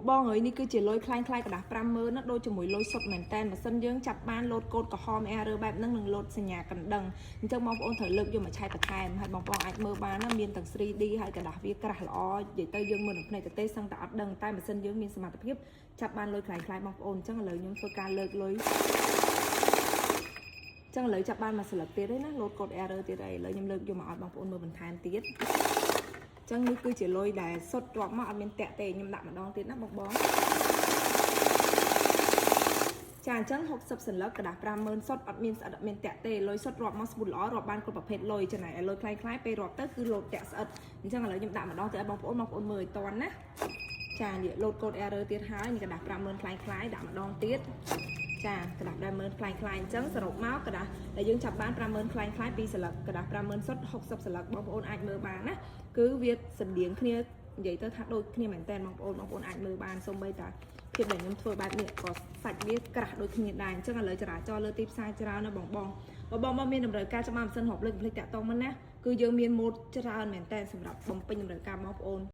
បងហើយនេះគឺជាលុយខ្លាំងខ្លាយកระดาษ50000ណាដូចជាមួយលុយសុទ្ធមែនតែនបើសិនយើងចាប់បានលោតកូដក្រហម error បែបហ្នឹងនឹងលោតសញ្ញាកណ្ដឹងអញ្ចឹងបងប្អូនត្រូវលើកយកមកឆែកបន្ថែមហើយបងប្អូនអាចមើលបានណាមានទាំង 3D ហើយកระดาษវាក្រាស់ល្អនិយាយទៅយើងមើលនៅភ្នែកទេសឹងតែអត់ដឹងតែបើសិនយើងមានសមត្ថភាពចាប់បានលុយខ្លាំងខ្លាយបងប្អូនអញ្ចឹងឥឡូវខ្ញុំធ្វើការលើកលុយចឹងឥឡូវចាប់បានមកស្លឹកទៀតហើយណាលោតកូដ error ទៀតហើយឥឡូវខ្ញុំលើកយកមកឲ្យបងប្អូនមើលបន្ថែមទៀតចឹងនេះគឺជាលុយដែលសុទ្ធរាប់មកអត់មានតាក់ទេខ្ញុំដាក់ម្ដងទៀតណាបងចាអញ្ចឹង60សន្លឹកกระดาษ50000សុទ្ធអត់មានស្អិតអត់មានតាក់ទេលុយសុទ្ធរាប់មកស្មូតល្អរាប់បានគ្រប់ប្រភេទលុយចំណែកឲ្យលុយខ្លាំងៗពេលរាប់ទៅគឺលោតតាក់ស្អិតអញ្ចឹងឥឡូវខ្ញុំដាក់ម្ដងទៅឲ្យបងប្អូនមើលឲ្យតាន់ណាចានេះលោតកូដ error ទៀតហើយនេះกระดาษ50000ខ្លាំងៗដាក់ម្ដងទៀតចាกระดาษ50000ខ្លាំងៗអញ្ចឹងសរុបមកกระดาษដែលយើងចាប់បាន50000ខ្លាំងៗពីសន្លឹកกระดาษ50000សុទ្ធ60សន្លឹកបងប្អូនអាចមើលបានណាគឺវាស្រដៀងគ្នានិយាយទៅថាដូចគ្នាមែនតើបងប្អូនអាចមើលបានសូម្បីតែភាពដែលខ្ញុំធ្វើបែបនេះក៏សាច់វាក្រាស់ដូចគ្នាដែរអញ្ចឹងឥឡូវចរាចរណ៍លើទីផ្សារច្រើនណាបងមានតម្រូវការច្បាស់ម៉ាស៊ីនហូបលេខតាក់តងមកណាគឺយើងមានម៉ូតច្រើនមែនតើសម្រាប់បំពេញតម្រូវការបងប្អូន